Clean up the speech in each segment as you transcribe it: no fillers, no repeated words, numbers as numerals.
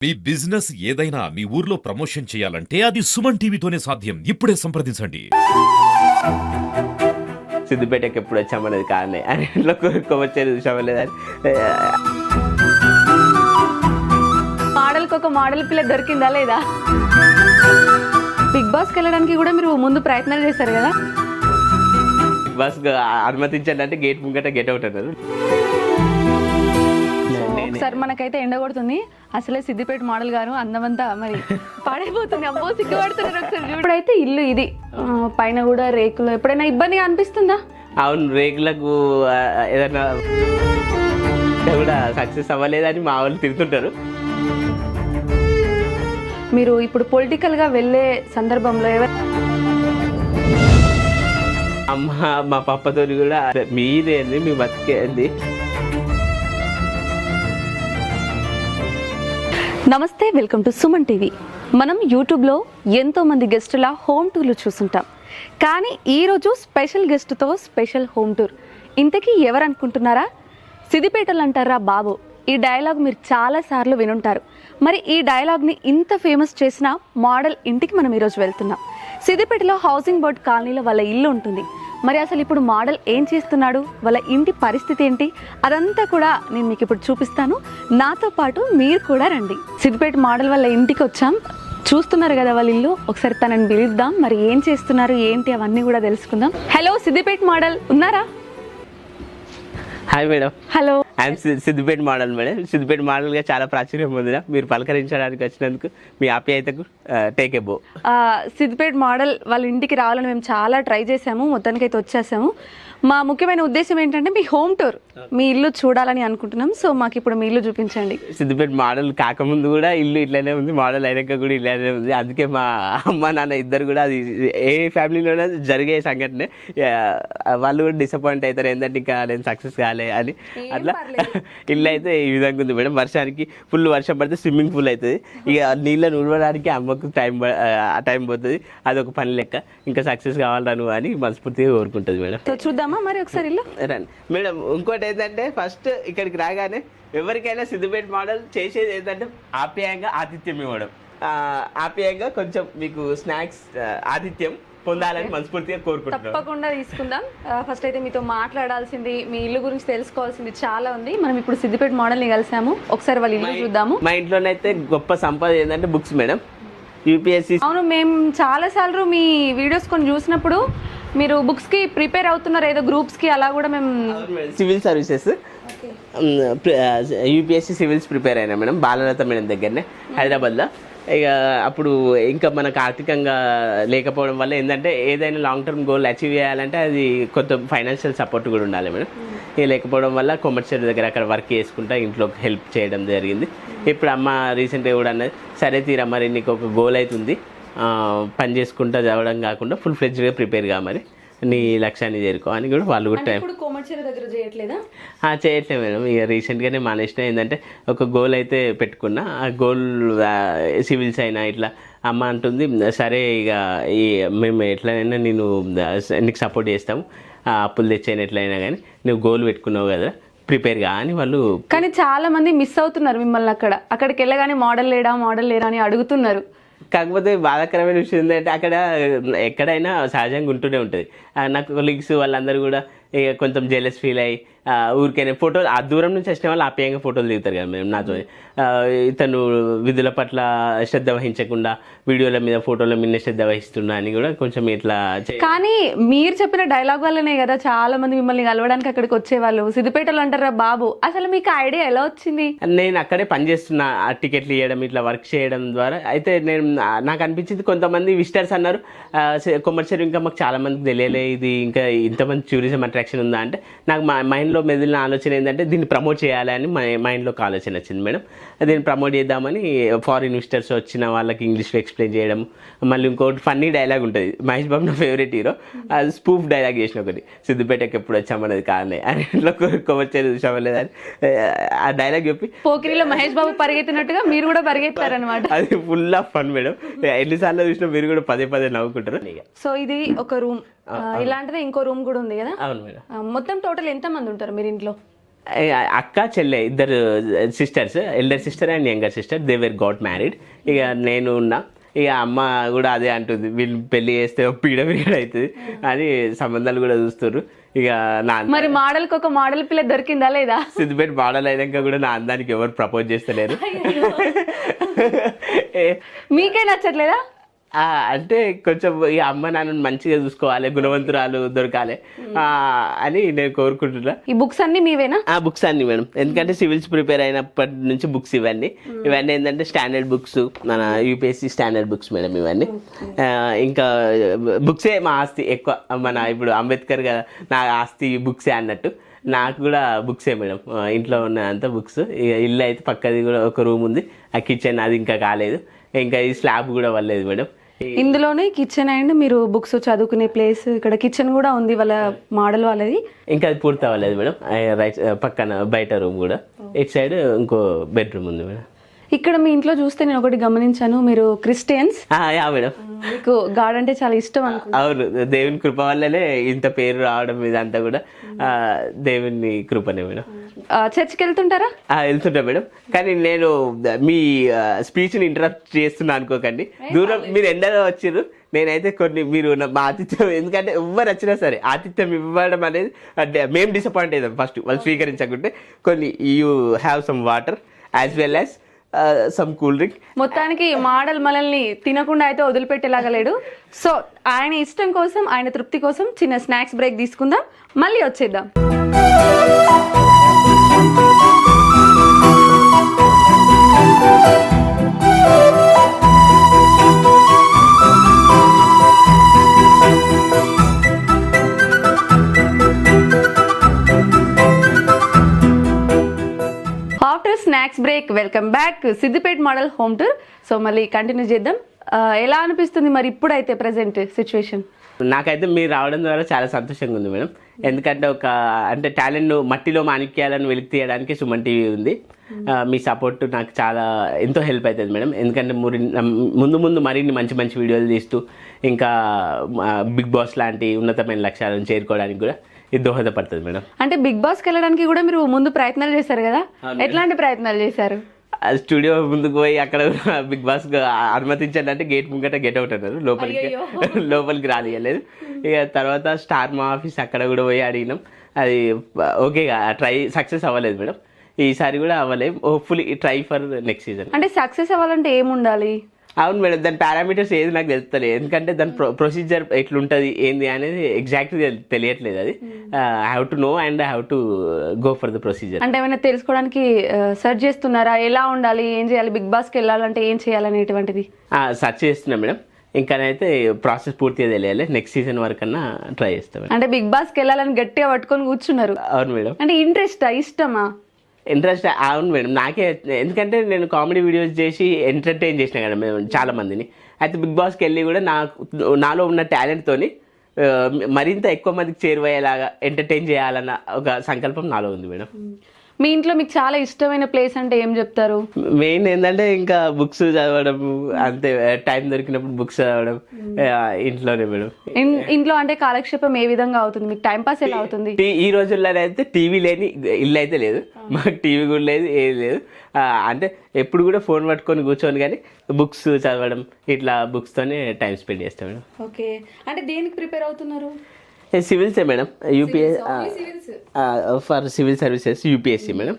మీ business ఏదైనా మీ ఊర్లో promotion చేయాలంటే అది సుమన్ టీవీతోనే సాధ్యం. ఇప్పుడే సంప్రదించండి. సిద్దిపేటకి ఎప్పుడు వచ్చామనేది కారణే అని ఇంట్లో కొమ్మచ్చేది చూసామలేదని మోడల్కి ఒక మోడల్ పిల్ల దొరికిందా లేదా? బిగ్ బాస్కి వెళ్ళడానికి కూడా మీరు ముందు ప్రయత్నాలు చేశారు కదా? బస్ అనుమతించండి అంటే గేట్ ముంగట గెట్ అవుట్ అన్నారు. ఒకసారి మనకైతే ఎండ కొడుతుంది, అసలే సిద్దిపేట మోడల్ గారు అందమంతా మరి పాడైపోతుంది. అమ్మో సిగ్గుపడుతున్నారు. ఒకసారి ఇప్పుడైతే ఇల్లు ఇది పైన కూడా రేకులు, ఎప్పుడైనా ఇబ్బందిగా అనిపిస్తుందా? అవును, రేకులకు ఏదైనా కూడా సక్సెస్ అవ్వలేదని మా వాళ్ళు తిరుగుతుంటారు. మీరు ఇప్పుడు పొలిటికల్ గా వెళ్ళే సందర్భంలో అమ్మ మా పప్పతో కూడా మీరేంది మీ బతికేంది. నమస్తే, వెల్కమ్ టు సుమన్ టీవీ. మనం యూట్యూబ్లో ఎంతోమంది గెస్టుల హోమ్ టూర్లు చూసుంటాం, కానీ ఈరోజు స్పెషల్ గెస్ట్తో స్పెషల్ హోమ్ టూర్. ఇంతకీ ఎవరు అనుకుంటున్నారా? సిద్దిపేటలు అంటారా బాబు. ఈ డైలాగ్ మీరు చాలాసార్లు వినుంటారు. మరి ఈ డైలాగ్ని ఇంత ఫేమస్ చేసిన మోడల్ ఇంటికి మనం ఈరోజు వెళ్తున్నాం. సిద్దిపేటలో హౌసింగ్ బోర్డ్ కాలనీలో వాళ్ళ ఇల్లు ఉంటుంది. మరి అసలు ఇప్పుడు మోడల్ ఏం చేస్తున్నాడు, వాళ్ళ ఇంటి పరిస్థితి ఏంటి, అదంతా కూడా నేను మీకు ఇప్పుడు చూపిస్తాను. నాతో పాటు మీరు కూడా రండి. సిద్దిపేట మోడల్ వాళ్ళ ఇంటికి వచ్చాం. చూస్తున్నారు కదా వాళ్ళ ఇల్లు. ఒకసారి తనని పిలుద్దాం, మరి ఏం చేస్తున్నారు ఏంటి అవన్నీ కూడా తెలుసుకుందాం. హలో, సిద్దిపేట మోడల్ ఉన్నారా? Hi madam. Hello, I'm Siddipet model madam. Siddipet మోడల్గా చాలా ప్రాచుర్యం పొందిన మీరు పలకరించడానికి వచ్చినందుకు మీ ఆప్యాయతకు టేక్ ఎ బో. సిద్దిపేట మోడల్ వాళ్ళ ఇంటికి రావాలని మేము చాలా ట్రై చేసాము, మొత్తానికైతే వచ్చేసాము. మా ముఖ్యమైన ఉద్దేశం ఏంటంటే మీ హోమ్ టూర్, మీ ఇల్లు చూడాలని అనుకుంటున్నాం. సో మాకు ఇప్పుడు మీ ఇల్లు చూపించండి. సిద్దిపేట మోడల్ కాకముందు కూడా ఇల్లు ఇట్లానే ఉంది, మోడల్ అయినాక కూడా ఇట్లానే ఉంది. అందుకే మా అమ్మ నాన్న ఇద్దరు కూడా అది ఏ ఫ్యామిలీలోనే జరిగే సంఘటనే, వాళ్ళు కూడా డిసప్పాయింట్ అవుతారు ఏంటంటే ఇంకా నేను సక్సెస్ కాలే అని. అట్లా ఇల్లు అయితే ఈ విధంగా ఉంది మేడం. వర్షానికి ఫుల్ వర్షం పడితే స్విమ్మింగ్ పూల్ అవుతుంది. ఇక నీళ్ళని ఉడవడానికి అమ్మకు టైం పోతుంది. అది ఒక పని లెక్క. ఇంకా సక్సెస్ కావాలను అని మనస్ఫూర్తిగా కోరుకుంటుంది మేడం. చూద్దామా మరి ఒకసారి ఇల్లు? రండి మేడం. ఇంకోటి ఏంటంటే ఫస్ట్ ఇక్కడికి రాగానే ఎవరికైనా సిద్దిపేట మోడల్ చేసేది ఏంటంటే ఆప్యాయంగా ఆతిథ్యం ఇవ్వడం. ఆప్యాయంగా కొంచెం మీకు స్నాక్స్ ఆతిథ్యం పొందాలని మనస్ఫూర్తిగా కోరుకుంటున్నాం. తప్పకుండా తీసుకుందాం. ఫస్ట్ అయితే మీతో మాట్లాడాల్సింది, మీ ఇల్లు గురించి తెలుసుకోవాల్సింది చాలా ఉంది. మనం ఇప్పుడు సిద్దిపేట మోడల్ ని కలిసాము. ఒకసారి వాళ్ళ ఇల్లు చూద్దాము. మా ఇంట్లోనైతే గొప్ప సంపద ఏంటంటే బుక్స్ మేడం. యూపీఎస్సీ. అవును, మేము చాలా సార్లు మీ వీడియోస్ కొన్ని చూసినప్పుడు మీరు బుక్స్ కి ప్రిపేర్ అవుతున్నారు, ఏదో గ్రూప్స్ కి, అలా కూడా మేము civil services UPSC civils prepare అయినా మేడం బాలలత మేడం దగ్గరనే హైదరాబాద్లో. ఇక అప్పుడు ఇంకా మనకు ఆర్థికంగా లేకపోవడం వల్ల ఏంటంటే ఏదైనా లాంగ్ టర్మ్ గోల్ అచీవ్ చేయాలంటే అది కొంత ఫైనాన్షియల్ సపోర్ట్ కూడా ఉండాలి మేడం. ఇక లేకపోవడం వల్ల కొమర్షియల్ దగ్గర అక్కడ వర్క్ చేసుకుంటా ఇంట్లో హెల్ప్ చేయడం జరిగింది. ఇప్పుడు అమ్మ రీసెంట్గా కూడా అన్నది, సరే తీరా మరి నీకు ఒక గోల్ అవుతుంది, పని చేసుకుంటా చదవడం కాకుండా ఫుల్ ఫ్లెడ్జ్గా ప్రిపేర్గా మరి నీ లక్ష్యాన్ని చేరుకో అని కూడా వాళ్ళు కూడా టైం చేయట్లేదు మేడం. ఇక రీసెంట్గానే మానేసిన. ఏంటంటే ఒక గోల్ అయితే పెట్టుకున్నా, ఆ గోల్ సివిల్స్ అయినా ఇట్లా అమ్మ అంటుంది, సరే ఇక మేము ఎట్లయినా నీకు సపోర్ట్ చేస్తాము, అప్పులు తెచ్చైనా ఎట్లయినా కానీ నువ్వు గోల్ పెట్టుకున్నావు కదా ప్రిపేర్గా అని వాళ్ళు. కానీ చాలా మంది మిస్ అవుతున్నారు మిమ్మల్ని. అక్కడికి వెళ్ళగానే మోడల్ లేరా అని అడుగుతున్నారు. కాకపోతే బాధాకరమైన విషయం ఏంటంటే అక్కడ ఎక్కడైనా సహజంగా ఉంటూనే ఉంటుంది. నాకు కొలీగ్స్ వాళ్ళందరూ కూడా కొంచెం జెలస్ ఫీల్ అయ్యి ఊరికైనా ఫోటోలు, ఆ దూరం నుంచి వచ్చిన వాళ్ళు ఆప్యాయంగా ఫోటోలు దిగుతారు కదా మేము నాతో. ఇతను విధుల పట్ల శ్రద్ధ వహించకుండా వీడియోల మీద ఫోటోల మీద శ్రద్ధ వహిస్తున్నా అని కూడా కొంచెం ఇట్లా. కానీ మీరు చెప్పిన డైలాగ్ వల్లనే కదా చాలా మంది మిమ్మల్ని కలవడానికి అక్కడికి వచ్చేవాళ్ళు. సిద్దిపేటలో అంటారా బాబు. అసలు మీకు ఐడియా ఎలా వచ్చింది? నేను అక్కడే పనిచేస్తున్నా, టికెట్లు ఇవ్వడం ఇట్లా వర్క్ చేయడం ద్వారా. అయితే నాకు అనిపించింది, కొంతమంది విజిటర్స్ అన్నారు కొమర్షియల్ ఇంకా మాకు చాలా మందికి తెలియలే ఇది, ఇంకా ఇంతమంది టూరిజం అట్రాక్షన్ ఉందా అంటే నాకు మైండ్లో మెదిలిన ఆలోచన ఏంటంటే దీన్ని ప్రమోట్ చేయాలి అని మైండ్లో ఒక ఆలోచన వచ్చింది మేడం. దీన్ని ప్రమోట్ చేద్దామని ఫారిన్ విజిటర్స్ వచ్చిన వాళ్ళకి ఇంగ్లీష్లో ఎక్స్ప్లెయిన్ చేయడం. మళ్ళీ ఇంకోటి ఫన్నీ డైలాగ్ ఉంటుంది, మహేష్ బాబు నా ఫేవరెట్ హీరో, అది స్పూఫ్ డైలాగ్ చేసిన ఒకటి, సిద్దిపేటకి ఎప్పుడు వచ్చామనేది కారణే అని ఇంట్లో కొమర్చేది చూసామలేదని ఆ డైలాగ్ చెప్పి పోకిరిలో మహేష్ బాబు పరిగెత్తినట్టుగా మీరు కూడా పరిగెత్తారనమాట. అది ఫుల్ ఆఫ్ ఫన్ మేడం. ఎన్నిసార్లు చూసినా మీరు కూడా పదే పదే నవ్వుకుంటారు. సో ఇది ఒక రూమ్, ఇలాంటిదే ఇంకో రూమ్ కూడా ఉంది కదా? అవును మేడం. మొత్తం టోటల్ ఎంత మంది ఉంటారు మీరు ఇంట్లో? అక్క చెల్లె ఇద్దరు sisters, elder sister and younger sister, they were got married. ఇక నేను ఉన్నా. ఇక అమ్మ కూడా అదే అంటుంది, వీళ్ళు పెళ్లి చేస్తే పీడ అవుతుంది అని సంబంధాలు కూడా చూస్తారు. ఇక నా మరి మోడల్కి ఒక మోడల్ పిల్ల దొరికిందా లేదా? సిద్దిపేట మోడల్ అయినాక కూడా నా అందానికి ఎవరు ప్రపోజ్ చేస్తలేరు. మీకే నచ్చట్లేదా? అంటే కొంచెం ఈ అమ్మ నాన్నని మంచిగా చూసుకోవాలి, గుణవంతురాలు దొరకాలి అని నేను కోరుకుంటున్నా. ఈ బుక్స్ అన్ని మీవేనా? ఆ బుక్స్ అన్ని మేడం, ఎందుకంటే సివిల్స్ ప్రిపేర్ అయినప్పటి నుంచి బుక్స్ ఇవన్నీ ఏంటంటే స్టాండర్డ్ బుక్స్, మన యూపీఎస్సీ స్టాండర్డ్ బుక్స్ మేడం ఇవన్నీ. ఇంకా బుక్సే మా ఆస్తి ఎక్కువ. మన ఇప్పుడు అంబేద్కర్ గారు నా ఆస్తి బుక్సే అన్నట్టు నాకు కూడా బుక్సే మేడం. ఇంట్లో ఉన్న అంత బుక్స్. ఇల్లు అయితే పక్కది కూడా ఒక రూమ్ ఉంది, ఆ కిచెన్ అది ఇంకా కాలేదు, ఇంకా ఈ స్లాబ్ కూడా వల్లేదు మేడం. ఇందులోనే కిచెన్ అండ్ మీరు బుక్స్ చదువుకునే ప్లేస్, ఇక్కడ కిచెన్ కూడా ఉంది వాళ్ళ మోడల్ వాళ్ళది. ఇంకా అది పూర్తి అవ్వలేదు మేడం. రైట్ పక్కన బయట రూమ్ కూడా, ఇటు సైడ్ ఇంకో బెడ్రూమ్ ఉంది మేడం. ఇక్కడ మీ ఇంట్లో చూస్తే నేను ఒకటి గమనించాను, మీరు క్రిస్టియన్స్. Yeah madam. మీకు గాడ్ అంటే చాలా ఇష్టం అనుకుంటా. అవును, దేవుని కృప వల్లనే ఇంత పేరు రావడం ఇదంతా కూడా దేవుని కృపనే మేడం. చర్చ్కి వెళ్తుంటారా? వెళ్తుంటా మేడం, కానీ నేను మీ స్పీచ్ని ఇంటరప్ట్ చేస్తున్నా అనుకోకండి. దూరం మీరు ఎండలో వచ్చిర్రు, నేనైతే కొన్ని మీరు మా ఆతిథ్యం, ఎందుకంటే ఎవరు వచ్చినా సరే ఆతిథ్యం ఇవ్వడం అనేది అంటే మేము డిసప్పాయింట్ అయ్యాం ఫస్ట్ వాళ్ళు స్వీకరించకుంటే. కొన్ని you have some water as well as some cool drink. మొత్తానికి మోడల్ మనల్ని తినకుండా అయితే వదిలిపెట్టేలాగా లేడు. సో ఆయన ఇష్టం కోసం, ఆయన తృప్తి కోసం చిన్న స్నాక్స్ బ్రేక్ తీసుకుందాం, మళ్ళీ వచ్చేద్దాం. After snacks break welcome back Siddipet model home tour. So మళ్ళీ కంటిన్యూ చేద్దాం. ఎలా అనిపిస్తుంది మరి ఇప్పుడైతే ప్రెసెంట్ సిచ్యువేషన్? నాకైతే మీరు రావడం ద్వారా చాలా సంతోషంగా ఉంది మేడం. ఎందుకంటే అంటే టాలెంట్ మట్టిలో మాణిక్యాలను వెలికి తీయడానికి సుమన్ టీవీ ఉంది. మీ సపోర్ట్ నాకు చాలా ఎంతో హెల్ప్ అవుతుంది మేడం. ఎందుకంటే ముందు మరిన్ని మంచి మంచి వీడియోలు తీస్తూ ఇంకా బిగ్ బాస్ లాంటి ఉన్నతమైన లక్ష్యాలను చేరుకోవడానికి కూడా ఇది దోహదపడుతుంది మేడం. అంటే బిగ్ బాస్కి వెళ్ళడానికి కూడా మీరు ముందు ప్రయత్నాలు చేశారు కదా, ఎట్లాంటి ప్రయత్నాలు చేశారు? స్టూడియో ముందుకు పోయి అక్కడ బిగ్ బాస్ అనుమతించండి అంటే గేట్ ముంగట గెట్ అవుట్ అన్నారు, లోపలికి రానియలేదు. ఇక తర్వాత స్టార్ మా ఆఫీస్ అక్కడ కూడా పోయి అడిగినాం, అది ఓకే సక్సెస్ అవ్వలేదు మేడం. ఈసారి కూడా అవ్వలేదు. Hopefully try for next season. అంటే సక్సెస్ అవ్వాలంటే ఏముండాలి? అవును మేడం, దాని పారామీటర్స్ ఏది నాకు తెలుస్తలేదు, ఎందుకంటే దాని ప్రొసీజర్ ఎట్లుంటుంది ఏంది అనేది ఎగ్జాక్ట్గా తెలియట్లేదు. అది I have to know and I have to go for the procedure. అంటే ఏమైనా తెలుసుకోవడానికి సెర్చ్ చేస్తున్నారా, ఎలా ఉండాలి, ఏం చేయాలి, బిగ్ బాస్కి వెళ్ళాలంటే ఏం చేయాలనేటువంటిది సెర్చ్ చేస్తున్నా మేడం. ఇంకానైతే ప్రాసెస్ పూర్తిగా తెలియాలి. నెక్స్ట్ సీజన్ వరకు అన్నా ట్రై చేస్తాం. అంటే బిగ్ బాస్కి వెళ్ళాలని గట్టిగా పట్టుకొని కూర్చున్నారు? అవును మేడం. అంటే ఇంట్రెస్టా, ఇష్టమా? ఇంట్రెస్ట్ అవును మేడం, నాకే. ఎందుకంటే నేను కామెడీ వీడియోస్ చేసి ఎంటర్టైన్ చేసిన కదా మేము చాలా మందిని. అయితే బిగ్ బాస్కి వెళ్ళి కూడా నాలో ఉన్న టాలెంట్తోని మరింత ఎక్కువ మందికి చేరువయ్యేలాగా ఎంటర్టైన్ చేయాలన్న ఒక సంకల్పం నాలో ఉంది మేడం. మీ ఇంట్లో మీకు చాలా ఇష్టమైన ప్లేస్ అంటే ఏం చెప్తారు? మెయిన్ ఏంటంటే ఇంకా బుక్స్ చదవడం, అంతే. టైం దొరికినప్పుడు బుక్స్ చదవడం ఇంట్లోనే మేడం. ఇంట్లో అంటే కాలక్షేపం ఏ విధంగా అవుతుంది మీకు? టైం పాస్ ఎలా అవుతుంది? ఈ రోజుల్లో అయితే టీవీ లేని ఇల్లు అయితే లేదు, మాకు టీవీ కూడా లేదు, ఏది లేదు. అంటే ఎప్పుడు కూడా ఫోన్ పట్టుకొని కూర్చొని, కానీ బుక్స్ చదవడం ఇట్లా బుక్స్తోనే టైం స్పెండ్ చేస్తాం మేడం. ఓకే, అంటే దేనికి ప్రిపేర్ అవుతున్నారు? సివిల్సే madam, for civil services UPSC madam.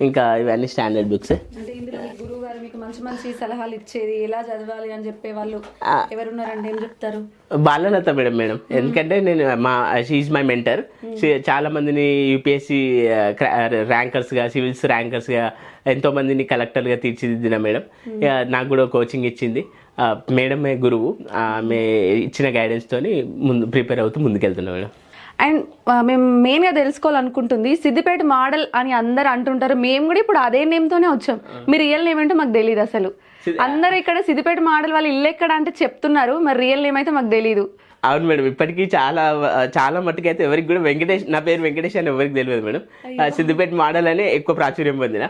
ఇంకా ఇవన్నీ స్టాండర్డ్ బుక్స్. అంటే ఇందులో మీ గురువు గారు మీకు మంచి మంచి సలహాలు ఇచ్చేది, ఎలా చదవాలి అని చెప్పే వాళ్ళు ఎవరున్నారంటే ఏం చెప్తారు? బాలలత మేడం. ఎందుకంటే నేను షీఈ్ మై మెంటర్. చాలా మందిని యూపీఎస్సీ ర్యాంకర్స్గా, సివిల్స్ ర్యాంకర్స్గా ఎంతో మందిని కలెక్టర్గా తీర్చిదిద్దిన మేడం. నాకు కూడా కోచింగ్ ఇచ్చింది మేడమే గురువు. ఆమె ఇచ్చిన గైడెన్స్తోని ప్రిపేర్ అవుతూ ముందుకెళ్తున్నాం మేడం. అండ్ మేము మెయిన్గా తెలుసుకోవాలనుకుంటుంది, సిద్దిపేట మోడల్ అని అందరు అంటుంటారు, మేము కూడా ఇప్పుడు అదే నేమ్తోనే వచ్చాం. మీ రియల్ నేమ్ ఏంటో మాకు తెలియదు అసలు. అందరూ ఇక్కడ సిద్దిపేట మోడల్ వాళ్ళు ఇల్లు ఎక్కడ అంటే చెప్తున్నారు, మరి రియల్ నేమ్ అయితే మాకు తెలియదు. అవును మేడం, ఇప్పటికీ చాలా మట్టుకు అయితే ఎవరికి కూడా నా పేరు వెంకటేష్ అని ఎవరికి తెలియదు మేడం. సిద్దిపేట మోడల్ అనే ఎక్కువ ప్రాచుర్యం పొందిన.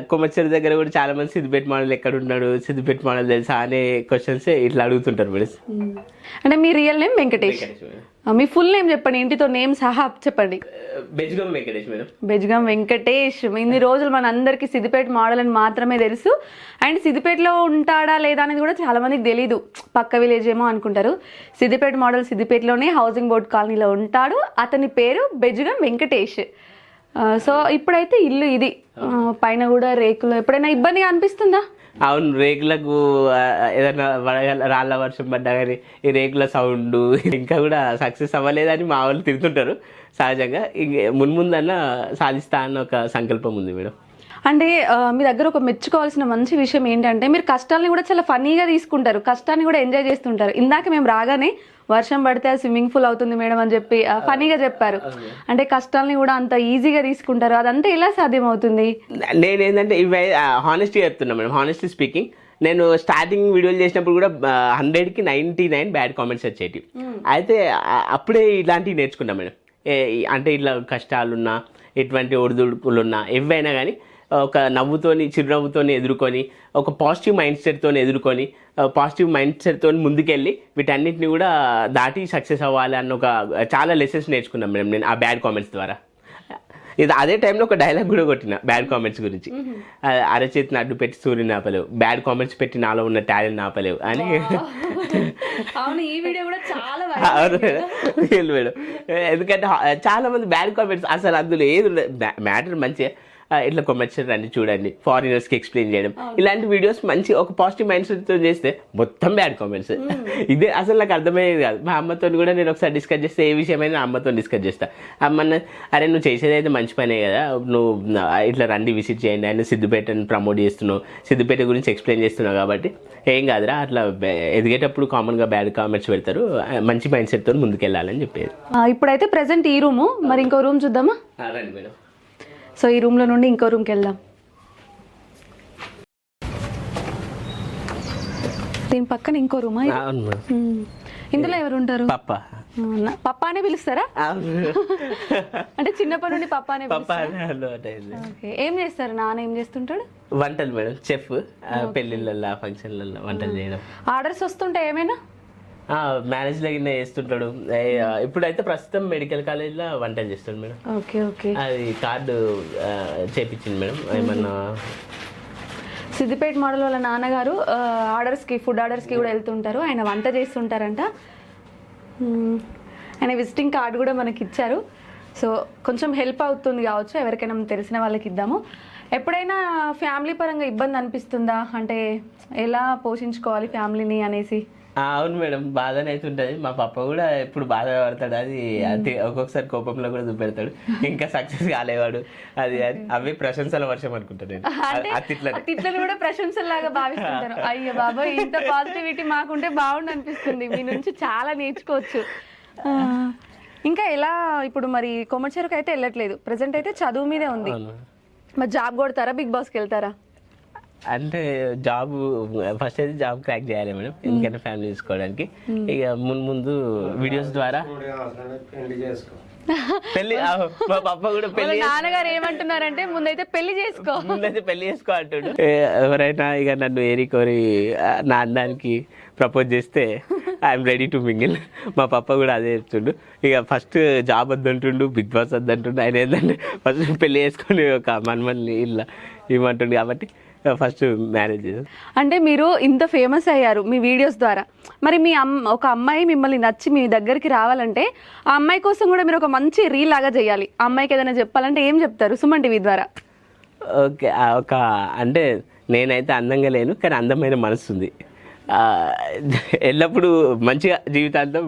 కొమ్మచ్చేరి దగ్గర కూడా చాలా మంది సిద్దిపేట మోడల్ ఎక్కడ ఉన్నాడు, సిద్దిపేట మోడల్ తెలుసా అనే క్వశ్చన్స్ ఇట్లా అడుగుతుంటారు మేడం. అంటే మీ రియల్ నేమ్ వెంకటేష్? మీ ఫుల్ నేమ్ చెప్పండి, ఇంటితో నేమ్ సహా చెప్పండి. బెజ్గం వెంకటేష్ మేడం. బెజ్గం వెంకటేష్. ఇన్ని రోజులు మన అందరికి సిద్దిపేట మోడల్ అని మాత్రమే తెలుసు. అండ్ సిద్దిపేటలో ఉంటాడా లేదా అనేది కూడా చాలా మందికి తెలీదు, పక్క విలేజ్ ఏమో అనుకుంటారు. సిద్దిపేట మోడల్ సిద్దిపేటలోనే హౌసింగ్ బోర్డ్ కాలనీలో ఉంటాడు. అతని పేరు బెజ్గం వెంకటేష్. సో ఇప్పుడైతే ఇల్లు ఇది, పైన కూడా రేకులు. ఎప్పుడైనా ఇబ్బందిగా అనిపిస్తుందా? అవును, రేకులకు ఏదైనా రాళ్ళ వర్షం పడ్డా కానీ ఈ రేకుల సౌండ్ ఇంకా కూడా సక్సెస్ అవ్వలేదని మా వాళ్ళు తిరుగుతుంటారు సహజంగా. ఇంక మున్ముందన్నా సాధిస్తా అన్న ఒక సంకల్పం ఉంది మేడం. అంటే మీ దగ్గర ఒక మెచ్చుకోవాల్సిన మంచి విషయం ఏంటంటే మీరు కష్టాలని కూడా చాలా ఫన్నీగా తీసుకుంటారు, కష్టాన్ని కూడా ఎంజాయ్ చేస్తుంటారు. ఇందాక మేము రాగానే వర్షం పడితే స్విమ్మింగ్ పూల్ అవుతుంది మేడం అని చెప్పి ఫనీగా చెప్పారు. అంటే కష్టాలని కూడా అంత ఈజీగా తీసుకుంటారు, అదంతా ఎలా సాధ్యం అవుతుంది? నేనేంటంటే ఇవి హానెస్ట్గా చెప్తున్నా మేడం. హానెస్ట్లీ స్పీకింగ్, నేను స్టార్టింగ్ వీడియోలు చేసినప్పుడు కూడా 100కి 99 బ్యాడ్ కామెంట్స్ వచ్చేవి. అయితే అప్పుడే ఇలాంటివి నేర్చుకున్నా మేడం. అంటే ఇట్లా కష్టాలున్నా, ఎటువంటి ఒడిదుడుకులున్నా, ఏవైనా కానీ ఒక నవ్వుతోని, చిరునవ్వుతోని ఎదుర్కొని, ఒక పాజిటివ్ మైండ్ సెట్తో ఎదుర్కొని, పాజిటివ్ మైండ్ సెట్తో ముందుకెళ్ళి వీటన్నిటిని కూడా దాటి సక్సెస్ అవ్వాలి అన్న ఒక చాలా లెసన్స్ నేర్చుకున్నాను మేడం నేను ఆ బ్యాడ్ కామెంట్స్ ద్వారా. ఇది అదే టైంలో ఒక డైలాగ్ కూడా కొట్టిన బ్యాడ్ కామెంట్స్ గురించి. అరచేతిని అడ్డు పెట్టి సూర్యుని ఆపలేవు, బ్యాడ్ కామెంట్స్ పెట్టి నాలో ఉన్న టాలెంట్ ఆపలేవు అని. అవును, ఈ వీడియో కూడా చాలా అవును మేడం. ఎందుకంటే చాలా మంది బ్యాడ్ కామెంట్స్ అసలు అందులో ఏది మ్యాటర్ మంచిగా ఇట్లా కొమ్మచ్చారు రండి చూడండి, ఫారినర్స్కి ఎక్స్ప్లెయిన్ చేయడం, ఇలాంటి వీడియోస్ మంచి ఒక పాజిటివ్ మైండ్ సెట్తో చేస్తే మొత్తం బ్యాడ్ కామెంట్స్. ఇదే అసలు నాకు అర్థమయ్యేది కాదు. మా అమ్మతో కూడా నేను ఒకసారి డిస్కస్ చేస్తే ఏ విషయమైనా అమ్మతో డిస్కస్ చేస్తా. అమ్మన్న అరే నువ్వు చేసేది అయితే మంచి పనే కదా, నువ్వు ఇట్లా రండి విజిట్ చేయండి, ఆయన సిద్దిపేటని ప్రమోట్ చేస్తున్నావు, సిద్దిపేట గురించి ఎక్స్ప్లెయిన్ చేస్తున్నావు కాబట్టి ఏం కాదురా, అట్లా ఎదిగేటప్పుడు కామన్గా బ్యాడ్ కామెంట్స్ పెడతారు, మంచి మైండ్ సెట్తో ముందుకెళ్ళాలని చెప్పేది. ఇప్పుడైతే ప్రెసెంట్ ఈ రూము, మరి ఇంకో రూమ్ చూద్దామా? రండి మేడం. సో ఈ రూమ్లో నుండి ఇంకో రూమ్కి వెళ్దాం. దీని పక్కన ఇంకో రూమా? ఇందులో ఎవరు ఉంటారు? పప్పా. పప్పా అనే పిలుస్తారా? అంటే చిన్నప్పటి నుండి పప్పా అనే పప్పా. ఏం చేస్తారు నాన్న? ఏం చేస్తుంటాడు? వంటలు మేడం, చెఫ్. పెళ్ళిళ్ళల్లో, ఫంక్షన్లలో వంటలు చేయడం. ఆర్డర్స్ వస్తుంటాయి ఏమైనా? మ్యారేజ్ లగిన చేస్తుంటాడు. ఇప్పుడైతే ప్రస్తుతం మెడికల్ కాలేజ్లో వంటలు చేస్తాడు మేడం. Okay okay. అది కార్డు చేపించింది మేడం. ఏమన్నా సిద్దిపేట మోడల్ వాళ్ళ నాన్నగారు ఆర్డర్స్కి, ఫుడ్ ఆర్డర్స్కి కూడా వెళ్తుంటారు, ఆయన వంట చేస్తుంటారంట. ఆయన విజిటింగ్ కార్డు కూడా మనకి ఇచ్చారు. సో కొంచెం హెల్ప్ అవుతుంది కావచ్చు, ఎవరికైనా తెలిసిన వాళ్ళకి ఇద్దాము. ఎప్పుడైనా ఫ్యామిలీ పరంగా ఇబ్బంది అనిపిస్తుందా? అంటే ఎలా పోషించుకోవాలి ఫ్యామిలీని అనేసి? అవును మేడం, బాధనే అయితే ఉంటుంది. మా పప్ప కూడా ఎప్పుడు బాధపడతాడు, అది ఒక్కొక్కసారి కోపంలో కూడా చూపెడతాడు, ఇంకా సక్సెస్ కాలేవాడు, అది అవి ప్రశంసల వర్షం అనుకుంటాను నేను. తిట్లను కూడా ప్రశంసలాగా భావిస్తుంటాను. అయ్యో బాబా, ఇంత పాజిటివిటీ మాకుంటే బాగుండు అనిపిస్తుంది. మీ నుంచి చాలా నేర్చుకోవచ్చు. ఇంకా ఎలా ఇప్పుడు మరి కొమ్మచెరుకు అయితే వెళ్ళట్లేదు, ప్రెసెంట్ అయితే చదువు మీదే ఉంది. మరి జాబ్ కొడతారా, బిగ్ బాస్కి వెళ్తారా? అంటే జాబ్ ఫస్ట్ అయితే జాబ్ క్రాక్ చేయాలి మేడం, ఎందుకంటే ఫ్యామిలీ చూసుకోవడానికి. ఇక ముందు వీడియోస్ ద్వారా పెళ్లి. మా పప్ప కూడా పెళ్లి, నాన్నగారు ఏమంటున్నారంటే ముందైతే పెళ్లి చేసుకో అంటాడు. ఎవరైనా ఇక నన్ను ఏరి కోరి నా అందానికి ప్రపోజ్ చేస్తే ఐఎమ్ రెడీ టు మింగిల్. మా పప్ప కూడా అదే చెప్తుండు. ఇక ఫస్ట్ జాబ్ వద్దంటుండు, బిగ్ బాస్ వద్దంటుండు. ఆయన ఏంటంటే ఫస్ట్ పెళ్లి చేసుకొని ఒక మనమల్ని ఇలా ఇవ్వమంటుండు, కాబట్టి ఫస్ట్ మ్యారేజ్. అంటే మీరు ఇంత ఫేమస్ అయ్యారు మీ వీడియోస్ ద్వారా, మరి మీ ఒక అమ్మాయి మిమ్మల్ని నచ్చి మీ దగ్గరికి రావాలంటే ఆ అమ్మాయి కోసం కూడా మీరు ఒక మంచి రీల్ లాగా చేయాలి. ఆ అమ్మాయికి ఏదైనా చెప్పాలంటే ఏం చెప్తారు సుమన్ టీవీ ద్వారా? ఓకే, ఒక అంటే నేనైతే అందంగా లేను, కానీ అందమైన మనసు ఉంది. ఎల్లప్పుడూ మంచిగా జీవితాంతం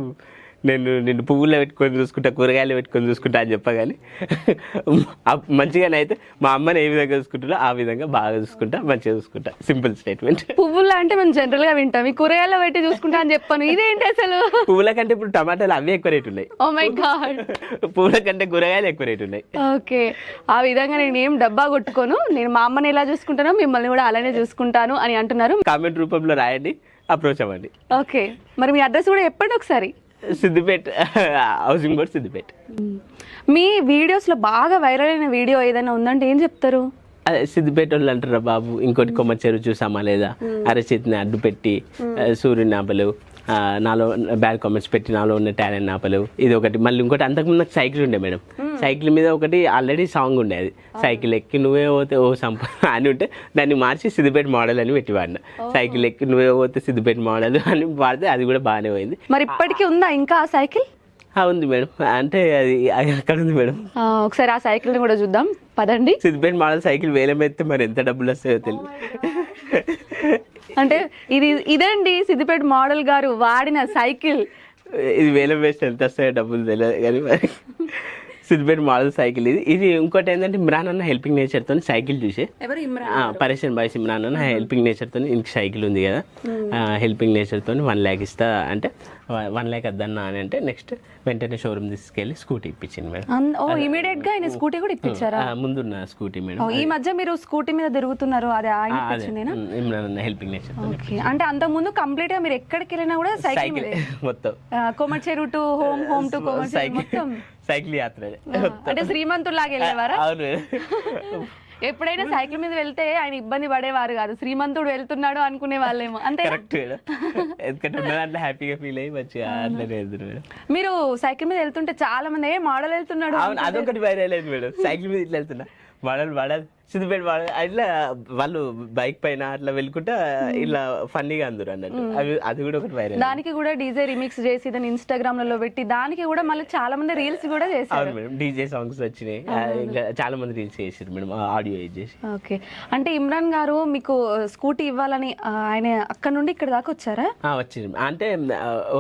నేను నిన్ను పువ్వుల్లో పెట్టుకొని చూసుకుంటా, కూరగాయలు పెట్టుకొని చూసుకుంటా అని చెప్పగానే మంచిగానే అయితే మా అమ్మని ఏ విధంగా చూసుకుంటున్నా ఆ విధంగా బాగా చూసుకుంటా, మంచిగా చూసుకుంటా. Simple statement. పువ్వుల్లో అంటే మనం జనరల్ గా వింటాం, ఈ కూరగాయల్లో పెట్టి చూసుకుంటా అని చెప్పాను, ఇదేంటి అసలు? పువ్వుల కంటే ఇప్పుడు టమాటాలు అవే ఎక్కువ రేటు ఉన్నాయి. ఓ మై గాడ్, పువ్వుల కంటే కూరగాయలు ఎక్కువ రేటు ఉన్నాయి. ఓకే, ఆ విధంగా నేను ఏం డబ్బా కొట్టుకోను, నేను మా అమ్మని ఎలా చూసుకుంటానో మిమ్మల్ని కూడా అలానే చూసుకుంటాను అని అంటున్నారు. కామెంట్ రూపంలో రాయండి, అప్రోచ్ అవ్వండి. ఓకే, మరి మీ అడ్రస్ కూడా చెప్పండి ఒకసారి. Siddipet, housing board Siddipet. మీ వీడియోస్లో బాగా వైరల్ అయిన వీడియో ఏదైనా ఉందంటే ఏం చెప్తారు? అదే సిద్దిపేట వాళ్ళు అంటారా బాబు, ఇంకోటి కొమ్మచెరువు చూసామా లేదా, అరచేతిని అడ్డు పెట్టి సూర్యుని ఆపలేవు, నాలో బ్యాడ్ కామెంట్స్ పెట్టి నాలో ఉన్న టాలెంట్ ఆపలేవు, ఇది ఒకటి. మళ్ళీ ఇంకోటి, అంతకుముందు నాకు సైకిల్ ఉండే మేడం, సైకిల్ మీద ఒకటి ఆల్రెడీ సాంగ్ ఉండే, అది సైకిల్ ఎక్కి నువ్వే పోతే ఓ సంప అని ఉంటే దాన్ని మార్చి సిద్దిపేట మోడల్ అని పెట్టి వాడిన. సైకిల్ ఎక్కి నువ్వే పోతే సిద్దిపేట మోడల్ అని వాడితే అది కూడా బాగానే పోయింది. మరి ఇప్పటికీ ఉందా ఇంకా ఆ సైకిల్? ఉంది మేడం, అంటే అది అక్కడ ఉంది మేడం. ఒకసారి ఆ సైకిల్ని కూడా చూద్దాం పదండి. సిద్దిపేట మోడల్ సైకిల్ వేలం ఎత్తే మరి ఎంత డబ్బులు వస్తాయో తెలియదు. అంటే ఇదండి సిద్దిపేట మోడల్ గారు వాడిన సైకిల్. ఇది వేలం వేస్తే ఎంత వస్తాయో డబ్బులు తెలియదు కానీ మరి సిద్దిపేట మోడల్ సైకిల్ ఇది. ఇది ఇంకోటి ఏంటంటే ఇమ్రాన్ అన్న హెల్పింగ్ నేచర్తో సైకిల్ చూసి, పరేషన్ బాయ్స్ ఇమ్రాన్ అన్న హెల్పింగ్ నేచర్తో ఇంక సైకిల్ ఉంది కదా, హెల్పింగ్ నేచర్తో 1 lakh ఇస్తా అంటే 1 lakh వద్దన్నా అని అంటే నెక్స్ట్ వెంటనే షోరూమ్ తీసుకెళ్ళి స్కూటీ ఇప్పించింది మేడం. ఇమీడియట్ గా ఆయన స్కూటీ కూడా ఇప్పించారా? ముందున్న స్కూటీ మేడం. ఈ మధ్య మీరు స్కూటీ మీద తిరుగుతున్నారు, అదే ఆయన ఇప్పించిందేనా? ఇమ్రాన్ అన్న హెల్పింగ్ నేచర్. అంటే అంత ముందు కంప్లీట్ గా మీరు ఎక్కడికి వెళ్ళినా కూడా సైకిల్ మొత్తం కోమర్చేరు టు హోమ్ టు కోమర్చేరు మొత్తం సైకిల్ యాత్ర. అంటే శ్రీమంతులాగా వెళ్ళేవారా? అవును. ఎప్పుడైనా సైకిల్ మీద వెళ్తే ఆయన ఇబ్బంది పడేవారు కాదు, శ్రీమంతుడు వెళ్తున్నాడు అనుకునే వాళ్ళేమో. అంతే కరెక్ట్ మేడం. ఎందుకంటే ఉన్నదాంట్లో హ్యాపీగా ఫీల్ అయ్యి మంచిగా అట్లనే వెళ్తున్నారు మేడం. మీరు సైకిల్ మీద వెళ్తుంటే చాలా మంది మోడల్ వెళ్తున్నాడు. అవును, అదొకటి వైరల్ అయింది మేడం. సైకిల్ మీద ఇట్లా వెళ్తున్నా మోడల్ సిద్దిపేట మోడల్ అట్లా వాళ్ళు బైక్ పైన అట్లా వెళ్ళుకుంటా ఇలా ఫన్నీగా అందరు అన్నట్టు, అది కూడా ఒకటి వైరల్. దానికి కూడా డీజే రిమిక్స్ చేసి దాన్ని ఇన్స్టాగ్రామ్ లలో పెట్టి దానికి కూడా మళ్ళీ చాలా మంది రీల్స్ కూడా చేశారు. అవును మేడం, డీజే సాంగ్స్ వచ్చినాయి, ఇంకా చాలా మంది రీల్స్ చేసారు మేడం, ఆడియో చేసి. ఓకే, అంటే ఇమ్రాన్ గారు మీకు స్కూటీ ఇవ్వాలని ఆయన అక్కడ నుండి ఇక్కడ దాకా వచ్చారా? వచ్చింది. అంటే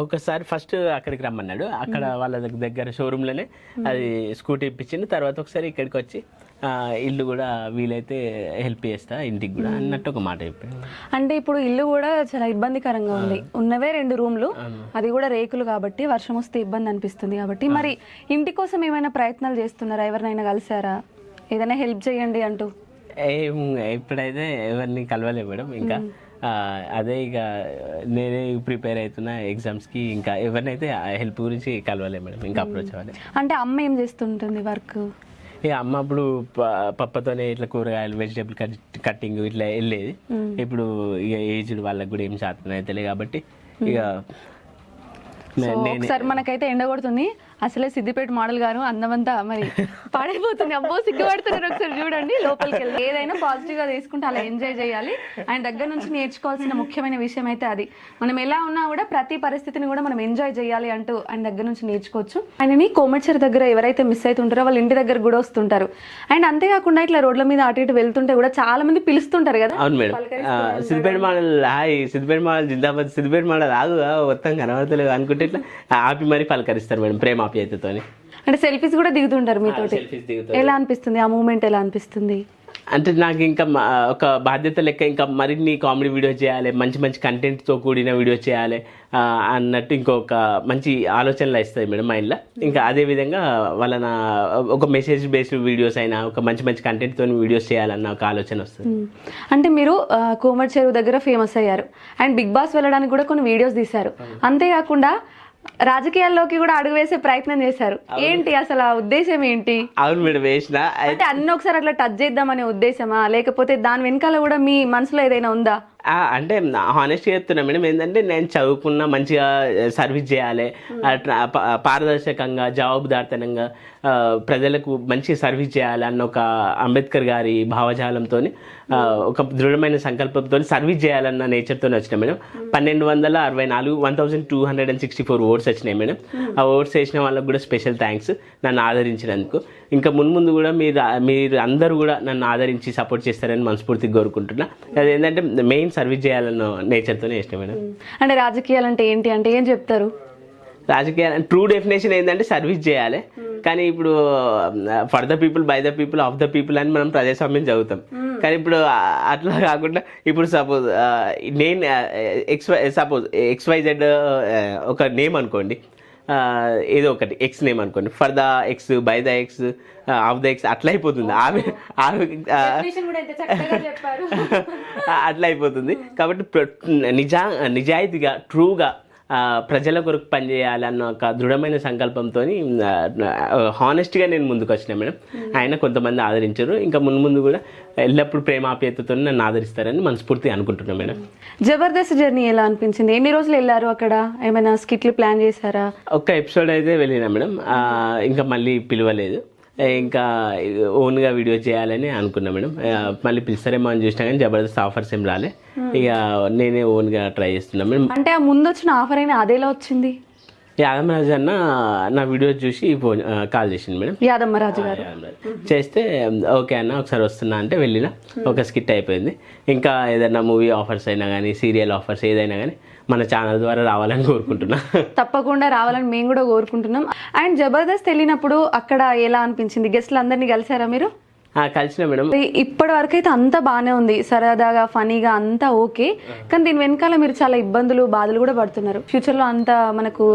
ఒకసారి ఫస్ట్ అక్కడికి రమ్మన్నాడు, అక్కడ వాళ్ళ దగ్గర షోరూమ్ లోనే అది స్కూటీ ఇప్పించింది. తర్వాత ఒకసారి ఇక్కడికి వచ్చి ఇల్లు కూడా వీలైతే హెల్ప్ చేస్తా ఇంటికి కూడా అన్నట్టు ఒక మాట చెప్పాడు. అంటే ఇప్పుడు ఇల్లు కూడా చాలా ఇబ్బందికరంగా ఉంది, ఉన్నవే 2 రూమ్లు, అది కూడా రేకులు కాబట్టి వర్షం వస్తే ఇబ్బంది అనిపిస్తుంది కాబట్టి. మరి ఇంటి కోసం ఏమైనా ప్రయత్నాలు చేస్తున్నారా? ఎవరినైనా కలిసారా? ఏదైనా హెల్ప్ చేయండి అంటూ? ఇప్పుడైతే ఎవరిని కలవలే మేడం, ఇంకా అదే ఇక నేనే ప్రిపేర్ అవుతున్నా ఎగ్జామ్స్కి, ఇంకా ఎవరినైతే హెల్ప్ గురించి కలవలే మేడం, ఇంకా అప్రోచ్ అవ్వాలి. అంటే అమ్మ ఏం చేస్తుంటుంది వర్క్? ఇక అమ్మ అప్పుడు పప్పతోనే ఇట్లా కూరగాయలు వెజిటేబుల్ కట్టింగ్ ఇట్లా వెళ్ళేది. ఇప్పుడు ఇక ఏజ్డ్ వాళ్ళకి కూడా ఏం శాతం అయితే కాబట్టి ఇక ఒకసారి మనకైతే ఎండ కొడుతుంది, అసలే సిద్దిపేట మోడల్ గారు అందమంతా మరి పాడైపోతుంది. అబ్బో సిగ్గుపడుతున్నారు, ఒకసారి చూడండి లోపలికి వెళ్ళి. ఏదైనా పాజిటివ్ గా తీసుకుంటే అలా ఎంజాయ్ చేయాలి. ఆయన దగ్గర నుంచి నేర్చుకోవాల్సిన ముఖ్యమైన విషయం అయితే అది. మనం ఎలా ఉన్నా కూడా ప్రతి పరిస్థితిని కూడా మనం ఎంజాయ్ చేయాలి అంటూ ఆయన దగ్గర నుంచి నేర్చుకోవచ్చు. ఆయనని కోమర్చేరు దగ్గర ఎవరైతే మిస్ అవుతుంటారో వాళ్ళ ఇంటి దగ్గర కూడా వస్తుంటారు. అండ్ అంతేకాకుండా ఇట్లా రోడ్ల మీద అటు ఇటు వెళ్తుంటే కూడా చాలా మంది పిలుస్తుంటారు కదా. అవును మేడం, సిద్దిపేట మోడల్ హాయ్, సిద్దిపేట మోడల్ జిందాబాద్, సిద్దిపేట మోడల్ రాదు మొత్తం కనబడతలేదు అనుకుంటే ఇట్లా ఆపి మరి పలకరిస్తారు మేడం ప్రేమ ఆప్యాయతతో. అంటే సెల్ఫీస్ కూడా దిగుతుంటారు మీతోటి, ఎలా అనిపిస్తుంది ఆ మూమెంట్? ఎలా అనిపిస్తుంది అంటే నాకు ఇంకా ఒక బాధ్యత లెక్క ఇంకా మరిన్ని కామెడీ వీడియోస్ చేయాలి, మంచి మంచి కంటెంట్తో కూడిన వీడియోస్ చేయాలి అన్నట్టు ఇంకొక మంచి ఆలోచనలు ఇస్తాయి మేడం మైండ్లో. ఇంకా అదేవిధంగా వాళ్ళ ఒక మెసేజ్ బేస్డ్ వీడియోస్ అయినా ఒక మంచి మంచి కంటెంట్తో వీడియోస్ చేయాలన్న ఒక ఆలోచన వస్తుంది. అంటే మీరు కోమర్చేరు దగ్గర ఫేమస్ అయ్యారు అండ్ బిగ్ బాస్ వెళ్ళడానికి కూడా కొన్ని వీడియోస్ తీశారు, అంతేకాకుండా రాజకీయాల్లోకి కూడా అడుగు వేసే ప్రయత్నం చేశారు. ఏంటి అసలు ఆ ఉద్దేశం ఏంటి? అవును మేడం, వేసిన అంటే అన్ని ఒకసారి అట్లా టచ్ చేద్దామనే ఉద్దేశమా, లేకపోతే దాని వెనకాల కూడా మీ మనసులో ఏదైనా ఉందా? అంటే హానెస్ట్గా చెప్తున్నా మేడం, ఏంటంటే నేను చదువుకున్నా మంచిగా సర్వీస్ చేయాలి, పారదర్శకంగా జవాబుదారితనంగా ప్రజలకు మంచి సర్వీస్ చేయాలి అన్న ఒక అంబేద్కర్ గారి భావజాలంతో ఒక దృఢమైన సంకల్పంతో సర్వీస్ చేయాలన్న నేచర్తో వచ్చినాయి మేడం. 1264 1264 ఓట్స్ వచ్చినాయి మేడం. ఆ ఓట్స్ వేసిన వాళ్ళకు కూడా స్పెషల్ థ్యాంక్స్ నన్ను ఆదరించినందుకు. ఇంకా ముందు కూడా మీరు అందరూ కూడా నన్ను ఆదరించి సపోర్ట్ చేస్తారని మనస్ఫూర్తిగా కోరుకుంటున్నా. అదేంటంటే మెయిన్ సర్వీస్ చేయాలన్న నేచర్తోనే ఇష్టం మేడం. అంటే రాజకీయాలు అంటే ఏంటి అంటే ఏం చెప్తారు? రాజకీయాలు ట్రూ డెఫినేషన్ ఏంటంటే సర్వీస్ చేయాలి, కానీ ఇప్పుడు for the people, by the people, of the people అని మనం ప్రజాస్వామ్యం చదువుతాం. కానీ ఇప్పుడు అట్లా కాకుండా ఇప్పుడు సపోజ్ నేను XYZ ఒక నేమ్ అనుకోండి, ఏదో ఒకటి ఎక్స్ నేమ్ అనుకోండి, for the X, by the X, of the X అట్లా అయిపోతుంది. అట్లా అయిపోతుంది. కాబట్టి నిజాయితీగా ట్రూగా ప్రజల కొరకు పనిచేయాలన్న ఒక దృఢమైన సంకల్పంతో హానెస్ట్గా నేను ముందుకు వచ్చిన మేడం. ఆయన కొంతమంది ఆదరించారు, ఇంకా ముందు కూడా ఎల్లప్పుడూ ప్రేమాప్యతతో నన్ను ఆదరిస్తారని మనస్ఫూర్తిగా అనుకుంటున్నాను మేడం. జబర్దస్త్ జర్నీ ఎలా అనిపించింది? ఎన్ని రోజులు వెళ్ళారు అక్కడ? ఏమైనా స్కిట్లు ప్లాన్ చేశారా? ఒక్క ఎపిసోడ్ అయితే వెళ్ళినా మేడం, ఇంకా మళ్ళీ పిలవలేదు. ఇంకా ఓన్గా వీడియో చేయాలని అనుకున్నా మేడం. మళ్ళీ పిలుస్తారేమో అని చూసినా కానీ జబర్దస్త్ ఆఫర్స్ ఏం రాలే, ఇక నేనే ఓన్గా ట్రై చేస్తున్నా మేడం. అంటే ఆ ముందు వచ్చిన ఆఫర్ అయినా అదేలా వచ్చింది? యాదమరాజు అన్న నా వీడియో చూసి ఫోన్ కాల్ చేసింది మేడం. యాదమ్మరాజు గారు చేస్తే ఓకే అన్న ఒకసారి వస్తున్నా అంటే వెళ్ళిన, ఒక స్కిట్ అయిపోయింది. ఇంకా ఏదైనా మూవీ ఆఫర్స్ అయినా కానీ సీరియల్ ఆఫర్స్ ఏదైనా కానీ మన ఛానల్ ద్వారా రావాలని కోరుకుంటున్నా. తప్పకుండా రావాలని మేము కూడా కోరుకుంటున్నాం. అండ్ జబర్దస్త్ వెళ్ళినప్పుడు అక్కడ ఎలా అనిపించింది? గెస్ట్లు అందరినీ కలిసారా మీరు? కలిసిన మేడం. ఇప్పటి వరకు అయితే అంతా బాగానే ఉంది, సరదాగా ఫనీగా అంతా ఓకే. కానీ దీని వెనకాల మీరు చాలా ఇబ్బందులు బాధలు కూడా పడుతున్నారు. ఫ్యూచర్లో అంతా మనకు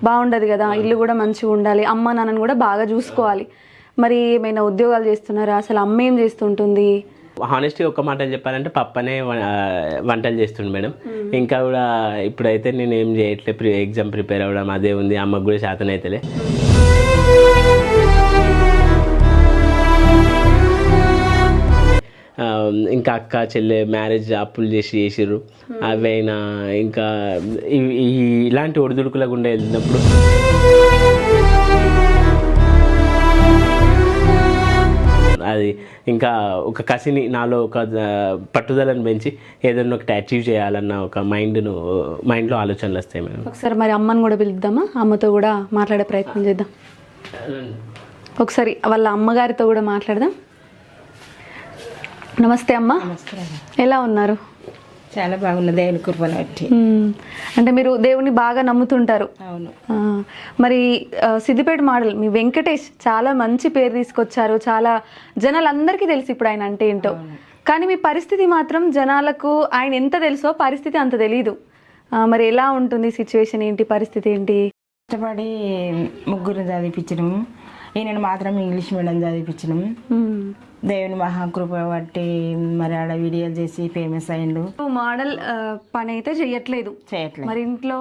బాగుండదు కదా, ఇల్లు కూడా మంచిగా ఉండాలి, అమ్మ నాన్నని కూడా బాగా చూసుకోవాలి. మరి ఏమైనా ఉద్యోగాలు చేస్తున్నారా? అసలు అమ్మ ఏం చేస్తుంటుంది? హానెస్ట్గా ఒక్క మాట చెప్పాలంటే పప్పనే వంటలు చేస్తుండే మేడం. ఇంకా కూడా ఇప్పుడైతే నేను ఏం చేయట్లేదు, ఎగ్జామ్ ప్రిపేర్ అవ్వడం అదే ఉంది. అమ్మకు కూడా శాతం అయితేలే. ఇంకా అక్క చెల్లె మ్యారేజ్ అప్పులు చేసిర్రు, అవైనా ఇంకా ఇలాంటి ఒడిదుడుకుల గుండా వెళ్ళినప్పుడు అది ఇంకా ఒక కసిని నాలో ఒక పట్టుదలను పెంచి ఏదైనా ఒకటి అచీవ్ చేయాలన్న ఒక మైండ్లో ఆలోచనలు వస్తాయి మేడం. ఒకసారి మరి అమ్మని కూడా పిలుద్దామా? అమ్మతో కూడా మాట్లాడే ప్రయత్నం చేద్దాం. ఒకసారి వాళ్ళ అమ్మగారితో కూడా మాట్లాడదాం. నమస్తే అమ్మ, ఎలా ఉన్నారు? చాలా బాగున్నది, దేవుని కృపను బట్టి. అంటే మీరు దేవుని బాగా నమ్ముతుంటారు. అవును. మరి సిద్దిపేట మోడల్ మీ వెంకటేష్ చాలా మంచి పేరు తీసుకొచ్చారు, చాలా జనాలందరికీ తెలుసు ఇప్పుడు ఆయన అంటే ఏంటో. కానీ మీ పరిస్థితి మాత్రం జనాలకు ఆయన ఎంత తెలుసో పరిస్థితి అంత తెలీదు. మరి ఎలా ఉంటుంది సిచ్యువేషన్, ఏంటి పరిస్థితి ఏంటి? కష్టపడి ముగ్గురు చదివించడం, ఈయనను మాత్రం ఇంగ్లీష్ మీడియం చదివించడం. దేవుని మహాకృప బట్టి మరి ఆడ వీడియోలు చేసి ఫేమస్ అయ్యిండు. మోడల్ పని అయితే చేయట్లేదు. మరి ఇంట్లో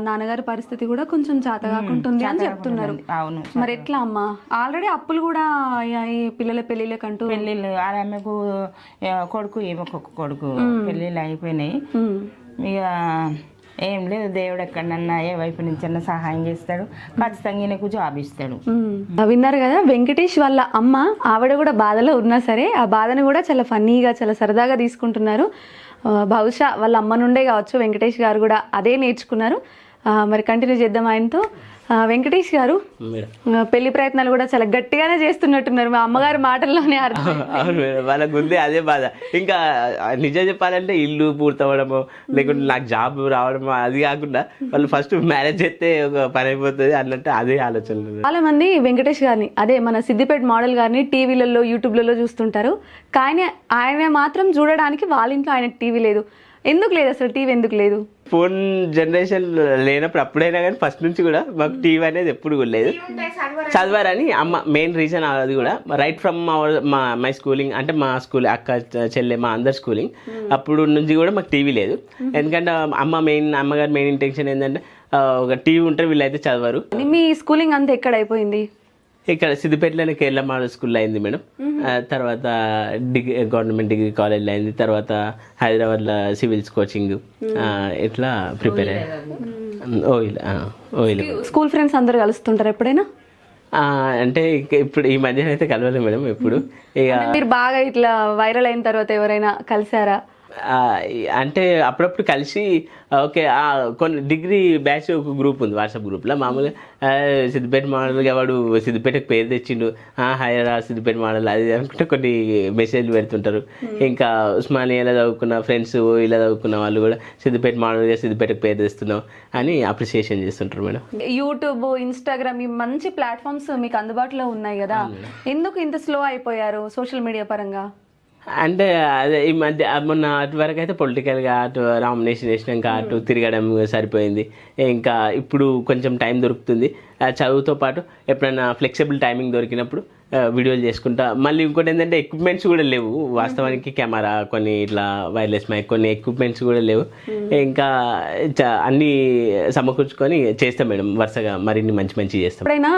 నాన్నగారి పరిస్థితి కూడా కొంచెం చేత కాకుంటుంది అని చెప్తున్నారు. అవును. మరి ఎట్లా అమ్మా? ఆల్రెడీ అప్పులు కూడా అయ్యాయి, పిల్లల పెళ్లిళ్ళకంటూ. పెళ్ళిళ్ళు ఆమెకు కొడుకు, ఏమొక కొడుకు పెళ్ళిళ్ళు అయిపోయినాయి. ఇక ఏం లేదు, దేవుడు ఎక్కడన్నా ఏ వైపు నుంచి అన్నా సహాయం చేస్తాడు, ఖచ్చితంగా ఈయనకు జాబ్ ఇస్తాడు. విన్నారు కదా, వెంకటేష్ వాళ్ళ అమ్మ, ఆవిడ కూడా బాధలో ఉన్నా సరే ఆ బాధను కూడా చాలా ఫన్నీగా చాలా సరదాగా తీసుకుంటున్నారు. బహుశా వాళ్ళ అమ్మ నుండే కావచ్చు వెంకటేష్ గారు కూడా అదే నేర్చుకున్నారు. మరి కంటిన్యూ చేద్దాం ఆయనతో. వెంకటేష్ గారు, పెళ్లి ప్రయత్నాలు కూడా చాలా గట్టిగానే చేస్తున్నట్టున్నారు, మా అమ్మగారి మాటల్లోనే అర్థం. అవును మేడం, వాళ్ళకు ఉంది అదే బాధ. ఇంకా నిజం చెప్పాలంటే ఇల్లు పూర్తవడము, లేకుంటే నాకు జాబ్ రావడము, అది కాకుండా వాళ్ళు ఫస్ట్ మ్యారేజ్ చేస్తే ఒక పని అయిపోతుంది అన్నట్టు అదే ఆలోచనలు. చాలా మంది వెంకటేష్ గారిని, అదే మన సిద్దిపేట మోడల్ గారిని టీవీలలో యూట్యూబ్లలో చూస్తుంటారు, కానీ ఆయన మాత్రం చూడడానికి వాళ్ళ ఇంట్లో ఆయన టీవీ లేదు. ఎందుకు లేదు అసలు? టీవీ ఎందుకు లేదు? ఫోన్ జనరేషన్ లేనప్పుడు అప్పుడైనా కానీ ఫస్ట్ నుంచి కూడా మాకు టీవీ అనేది ఎప్పుడు కూడా లేదు. చదవారని అమ్మ మెయిన్ రీజన్. అది కూడా రైట్ ఫ్రమ్ మై స్కూలింగ్, అంటే మా స్కూల్ అక్క చెల్లె మా అందరి స్కూలింగ్ అప్పుడు నుంచి కూడా మాకు టీవీ లేదు. ఎందుకంటే అమ్మగారి మెయిన్ ఇంటెన్షన్ ఏంటంటే ఒక టీవీ ఉంటే వీళ్ళైతే చదవరు. మీ స్కూలింగ్ అంతా ఎక్కడ అయిపోయింది? ఇక్కడ సిద్దిపేటలోనే కేరళ మోడల్ స్కూల్లో అయింది మేడం. తర్వాత గవర్నమెంట్ డిగ్రీ కాలేజ్లో అయింది. తర్వాత హైదరాబాద్లో సివిల్స్ కోచింగ్ ఇట్లా ప్రిపేర్ అయ్యాయి. స్కూల్ ఫ్రెండ్స్ అందరు కలుస్తుంటారు ఎప్పుడైనా? అంటే ఇప్పుడు ఈ మధ్యన అయితే కలవలేదు మేడం ఎప్పుడు. ఇక మీరు బాగా ఇట్లా వైరల్ అయిన తర్వాత ఎవరైనా కలిసారా? అంటే అప్పుడప్పుడు కలిసి ఓకే కొన్ని డిగ్రీ బ్యాచ్ ఒక గ్రూప్ ఉంది వాట్సాప్ గ్రూప్లో. మామూలుగా సిద్దిపేట మోడల్గా వాడు సిద్దిపేటకు పేరు తెచ్చిండు, హైరా సిద్దిపేట మోడల్ అది అనుకుంటే కొన్ని మెసేజ్లు పెడుతుంటారు. ఇంకా ఉస్మానియాలో చదువుకున్న ఫ్రెండ్స్, ఇలా చదువుకున్న వాళ్ళు కూడా సిద్దిపేట మోడల్గా సిద్దిపేటకు పేరు తెస్తున్నావు అని అప్రిసియేషన్ చేస్తుంటారు మేడం. యూట్యూబ్, ఇన్స్టాగ్రామ్, ఈ మంచి ప్లాట్ఫామ్స్ మీకు అందుబాటులో ఉన్నాయి కదా, ఎందుకు ఇంత స్లో అయిపోయారు సోషల్ మీడియా పరంగా? అంటే అదే ఈ మధ్య మొన్న అటు వరకు అయితే పొలిటికల్గా అటు నామినేషన్ వేసినాక అటు తిరగడం సరిపోయింది. ఇంకా ఇప్పుడు కొంచెం టైం దొరుకుతుంది. చదువుతో పాటు ఎప్పుడైనా ఫ్లెక్సిబుల్ టైమింగ్ దొరికినప్పుడు వీడియోలు చేసుకుంటా. మళ్ళీ ఇంకోటి ఏంటంటే ఎక్విప్మెంట్స్ కూడా లేవు వాస్తవానికి, కెమెరా కొన్ని ఇట్లా వైర్లెస్ మైక్ కొన్ని ఎక్విప్మెంట్స్ కూడా లేవు. ఇంకా అన్నీ సమకూర్చుకొని చేస్తాం మేడం, వరుసగా మరిన్ని మంచి మంచి చేస్తాం. ఎప్పుడైనా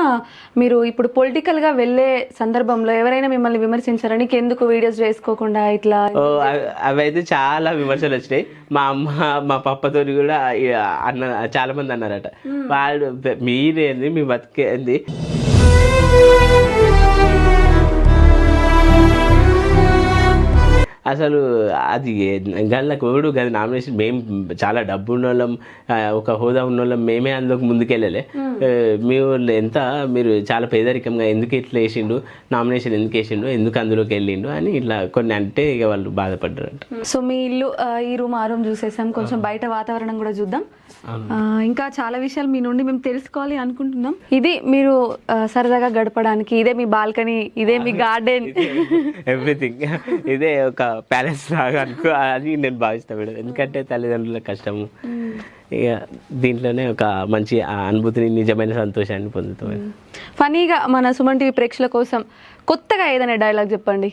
మీరు ఇప్పుడు పొలిటికల్గా వెళ్ళే సందర్భంలో ఎవరైనా మిమ్మల్ని విమర్శించారా, నీకు ఎందుకు వీడియోస్ చేసుకోకుండా ఇట్లా? అవి అయితే చాలా విమర్శలు వచ్చినాయి. మా అమ్మ మా పప్పతో కూడా చాలా మంది అన్నారట, వాళ్ళు మీరేంది మీ బతికేంది, అసలు అది గళ్ళకు ఎవడు గది నామినేషన్, మేము చాలా డబ్బు ఉన్నోళ్ళం, ఒక హోదా ఉన్నోళ్ళం, మేమే అందులోకి ముందుకెళ్ళలే. మీ వాళ్ళు ఎంత, మీరు చాలా పేదరికంగా ఎందుకు ఇట్లా వేసిండు, నామినేషన్ ఎందుకు వేసిండు, ఎందుకు అందులోకి వెళ్ళిండు అని ఇట్లా కొన్ని అంటే ఇక వాళ్ళు బాధపడ్డారంట. సో మీ ఇల్లు ఈ రూమ్ ఆ రూమ్ చూసేసాం, కొంచెం బయట వాతావరణం కూడా చూద్దాం. ఇంకా చాలా విషయాలు మీ నుండి మేము తెలుసుకోవాలి అనుకుంటున్నాం. ఇది మీరు సరదాగా గడపడానికి, ఇదే మీ బాల్కనీ, ఇదే మీ గార్డెన్, ఎవ్రీథింగ్ ఇదే ఒక ప్యాలెస్ లాగా అనుకో అని నేను భావిస్తాను మేడం. ఎందుకంటే తల్లిదండ్రుల కష్టము, ఇక దీంట్లోనే ఒక మంచి అనుభూతిని, నిజమైన సంతోషాన్ని పొందుతాం. ఫనీగా మన సుమన్ టీవీ ప్రేక్షకుల కోసం కొత్తగా ఏదైనా డైలాగ్ చెప్పండి.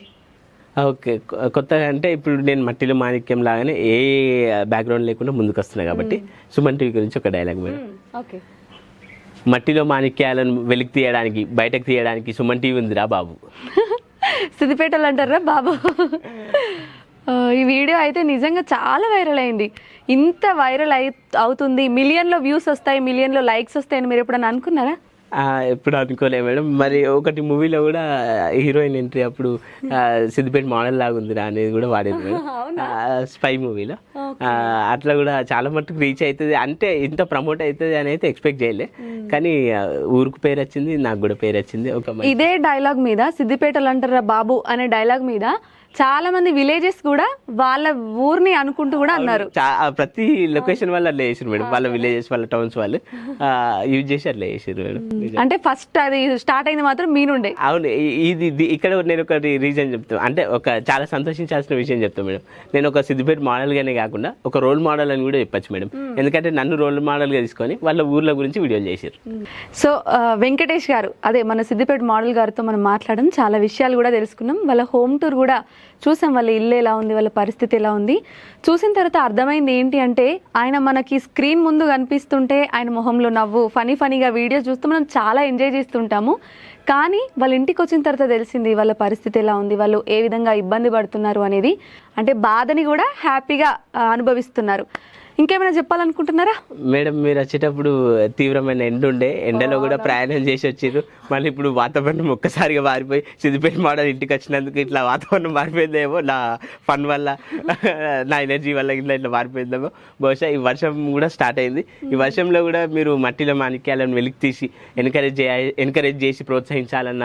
ఓకే, కొత్తగా అంటే ఇప్పుడు నేను మట్టిలో మాణిక్యం లాగానే ఏ బ్యాక్గ్రౌండ్ లేకుండా ముందుకు వస్తున్నా కాబట్టి సుమన్ టీవీ గురించి ఒక డైలాగ్ మేడం. ఓకే. మట్టిలో మాణిక్యాలను వెలికి తీయడానికి, బయటకు తీయడానికి సుమన్ టీవీ ఉందిరా బాబు. సిద్దిపేటలు అంటారా బాబు? ఈ వీడియో అయితే నిజంగా చాలా వైరల్ అయింది. ఇంత వైరల్ అవుతుంది, మిలియన్లో వ్యూస్ వస్తాయి, మిలియన్లో లైక్స్ వస్తాయని మీరు ఎప్పుడన్నా అనుకున్నారా? ఎప్పుడు అనుకోలే మేడం. మరి ఒకటి మూవీలో కూడా హీరోయిన్ ఎంట్రీ అప్పుడు సిద్దిపేట మోడల్ లాగా ఉందిరా అనేది కూడా వాడేది మేడం, స్పై మూవీలో. అట్లా కూడా చాలా మట్టుకు రీచ్ అవుతుంది, అంటే ఇంత ప్రమోట్ అవుతుంది అని అయితే ఎక్స్పెక్ట్ చేయలే. కానీ ఊరికి పేరు వచ్చింది, నాకు కూడా పేరు వచ్చింది. ఇదే డైలాగ్ మీద, సిద్దిపేటలు అంటారా బాబు అనే డైలాగ్ మీద చాలా మంది విలేజెస్ కూడా వాళ్ళ ఊరిని అనుకుంటూ కూడా అన్నారు. ప్రతి లొకేషన్ వాళ్ళు అట్లా చేసారు మేడం, వాళ్ళ విలేజెస్ వాళ్ళ టౌన్స్ వాళ్ళు యూజ్ చేసి అట్లా చేసారు మేడం. అంటే ఫస్ట్ అది స్టార్ట్ అయింది మాత్రం మీ నుండే. అవును, ఇది ఇక్కడ నేను ఒక రీజన్ చెప్తాను, అంటే ఒక చాలా సంతోషించాల్సిన విషయం చెప్తాను మేడం. నేను ఒక సిద్దిపేట మోడల్ గానే కాకుండా ఒక రోల్ మోడల్ అని కూడా చెప్పచ్చు మేడం. ఎందుకంటే నన్ను రోల్ మోడల్ గా తీసుకొని వాళ్ళ ఊర్ల గురించి వీడియోలు చేశారు. సో వెంకటేష్ గారు, అదే మన సిద్దిపేట మోడల్ గారితో మనం మాట్లాడడం, చాలా విషయాలు కూడా తెలుసుకున్నాం. వాళ్ళ హోమ్ టూర్ కూడా చూసాం, వాళ్ళ ఇల్లు ఎలా ఉంది, వాళ్ళ పరిస్థితి ఎలా ఉంది. చూసిన తర్వాత అర్థమైంది ఏంటి అంటే, ఆయన మనకి స్క్రీన్ ముందు కనిపిస్తుంటే ఆయన మొహంలో నవ్వు, ఫనీగా వీడియోస్ చూస్తూ మనం చాలా ఎంజాయ్ చేస్తుంటాము. కానీ వాళ్ళ ఇంటికి వచ్చిన తర్వాత తెలిసింది వాళ్ళ పరిస్థితి ఎలా ఉంది, వాళ్ళు ఏ విధంగా ఇబ్బంది పడుతున్నారు అనేది. అంటే బాధని కూడా హ్యాపీగా అనుభవిస్తున్నారు. ఇంకేమైనా చెప్పాలనుకుంటున్నారా మేడం? మీరు వచ్చేటప్పుడు తీవ్రమైన ఎండ ఉండే, ఎండలో కూడా ప్రయాణం చేసి వచ్చారు. మళ్ళీ ఇప్పుడు వాతావరణం ఒక్కసారిగా మారిపోయి సిద్దిపేట మోడల్ ఇంటికి వచ్చినందుకు ఇట్లా వాతావరణం మారిపోయిందేమో, నా ఫన్ వల్ల, నా ఎనర్జీ వల్ల ఇట్లా మారిపోయిందేమో. బహుశా ఈ వర్షం కూడా స్టార్ట్ అయింది. ఈ వర్షంలో కూడా మీరు మట్టిలో మాణిక్యాలను వెలికి తీసి ఎంకరేజ్ చేసి ప్రోత్సహించాలన్న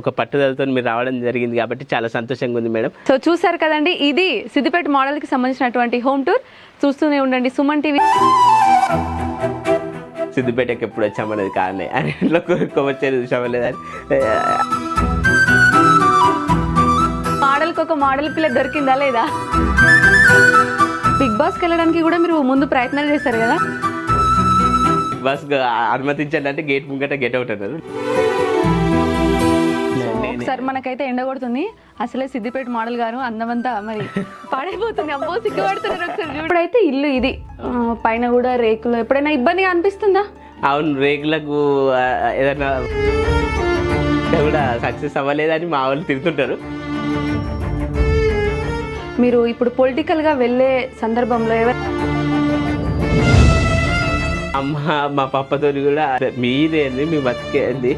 ఒక పట్టుదలతో మీరు రావడం జరిగింది కాబట్టి చాలా సంతోషంగా ఉంది మేడం. సో చూసారు కదండి, ఇది సిద్దిపేట మోడల్కి సంబంధించినటువంటి హోమ్ టూర్. చూస్తూనే ఉండండి సుమన్ టీవీ. సిద్దిపేటకి ఎప్పుడు వచ్చామనేది కానీ అని ఇంట్లో వచ్చేది చూసామలేదని. మోడల్కి ఒక మోడల్ పిల్ల దొరికిందా లేదా? బిగ్ బాస్కి వెళ్ళడానికి కూడా మీరు ముందు ప్రయత్నాలు చేశారు కదా? బస్ అనుమతించండి అంటే గేట్ ముంగట గెట్ అవుట్ అన్నారు. ఒకసారి మనకైతే ఎండ కొడుతుంది, అసలే సిద్దిపేట మోడల్ గారు అందమంతా మరి పాడైపోతుంది. అమ్మో సిగ్గుపడుతున్నారు. ఒకసారి ఇప్పుడైతే ఇల్లు ఇది, పైన కూడా రేకులు. ఎప్పుడైనా ఇబ్బందిగా అనిపిస్తుందా? అవును, రేకులకు ఏదైనా కూడా సక్సెస్ అవ్వలేదని మా వాళ్ళు తిరుగుతుంటారు. మీరు ఇప్పుడు పొలిటికల్గా వెళ్ళే సందర్భంలో అమ్మ మా పప్పతో కూడా మీరేంది మీ బతికేంది